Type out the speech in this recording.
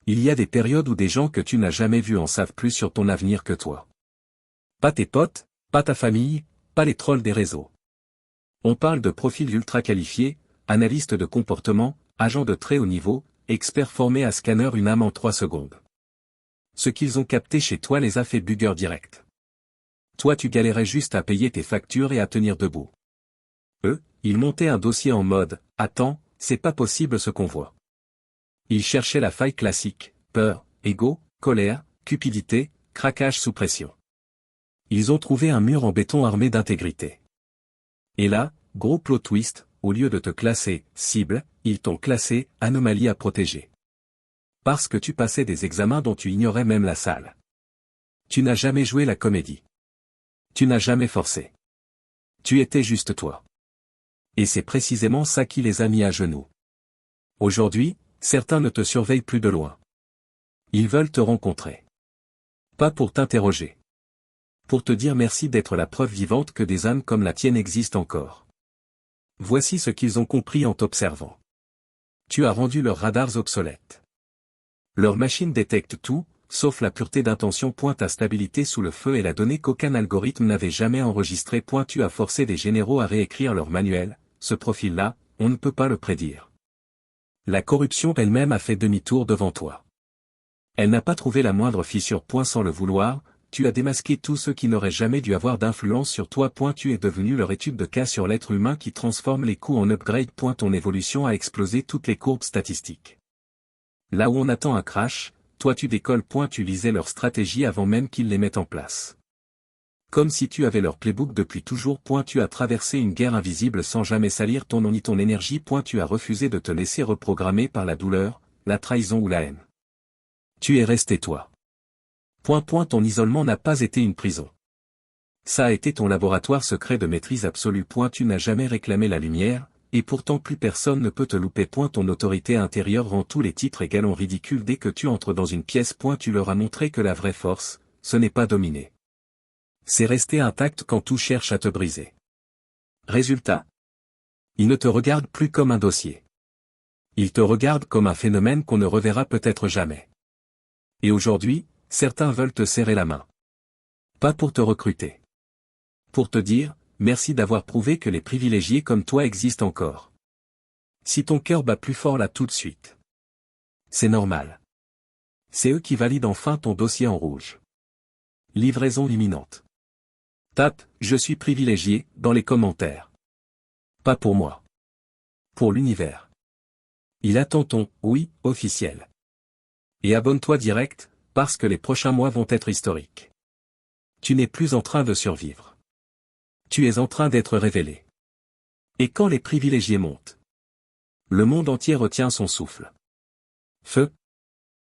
Il y a des périodes où des gens que tu n'as jamais vus en savent plus sur ton avenir que toi. Pas tes potes, pas ta famille, pas les trolls des réseaux. On parle de profils ultra qualifiés, analystes de comportement, agents de très haut niveau, experts formés à scanner une âme en 3 secondes. Ce qu'ils ont capté chez toi les a fait bugger direct. Toi tu galérais juste à payer tes factures et à tenir debout. Eux, ils montaient un dossier en mode « Attends, c'est pas possible ce qu'on voit ». Ils cherchaient la faille classique, peur, ego, colère, cupidité, craquage sous pression. Ils ont trouvé un mur en béton armé d'intégrité. Et là, gros plot twist, au lieu de te classer « cible », ils t'ont classé « anomalie à protéger ». Parce que tu passais des examens dont tu ignorais même la salle. Tu n'as jamais joué la comédie. Tu n'as jamais forcé. Tu étais juste toi. Et c'est précisément ça qui les a mis à genoux. Aujourd'hui, certains ne te surveillent plus de loin. Ils veulent te rencontrer. Pas pour t'interroger. Pour te dire merci d'être la preuve vivante que des âmes comme la tienne existent encore. Voici ce qu'ils ont compris en t'observant. Tu as rendu leurs radars obsolètes. Leur machine détecte tout, sauf la pureté d'intention. Ta stabilité sous le feu et la donnée qu'aucun algorithme n'avait jamais enregistrée. Tu as forcé des généraux à réécrire leur manuel. Ce profil-là, on ne peut pas le prédire. La corruption elle-même a fait demi-tour devant toi. Elle n'a pas trouvé la moindre fissure. Sans le vouloir, tu as démasqué tous ceux qui n'auraient jamais dû avoir d'influence sur toi. Tu es devenu leur étude de cas sur l'être humain qui transforme les coups en upgrade. Ton évolution a explosé toutes les courbes statistiques. Là où on attend un crash, toi tu décolles. Tu lisais leurs stratégies avant même qu'ils les mettent en place. Comme si tu avais leur playbook depuis toujours. Tu as traversé une guerre invisible sans jamais salir ton nom ni ton énergie. Tu as refusé de te laisser reprogrammer par la douleur, la trahison ou la haine. Tu es resté toi. Ton isolement n'a pas été une prison. Ça a été ton laboratoire secret de maîtrise absolue. Tu n'as jamais réclamé la lumière, et pourtant plus personne ne peut te louper. Ton autorité intérieure rend tous les titres et galons ridicules dès que tu entres dans une pièce. Tu leur as montré que la vraie force, ce n'est pas dominer. C'est rester intact quand tout cherche à te briser. Résultat. Ils ne te regardent plus comme un dossier. Ils te regardent comme un phénomène qu'on ne reverra peut-être jamais. Et aujourd'hui, certains veulent te serrer la main. Pas pour te recruter. Pour te dire, merci d'avoir prouvé que les privilégiés comme toi existent encore. Si ton cœur bat plus fort là tout de suite. C'est normal. C'est eux qui valident enfin ton dossier en rouge. Livraison imminente. Tape « Je suis privilégié » dans les commentaires. Pas pour moi. Pour l'univers. Il attend ton « oui » officiel. Et abonne-toi direct, parce que les prochains mois vont être historiques. Tu n'es plus en train de survivre. Tu es en train d'être révélé. Et quand les privilégiés montent, le monde entier retient son souffle. Feu,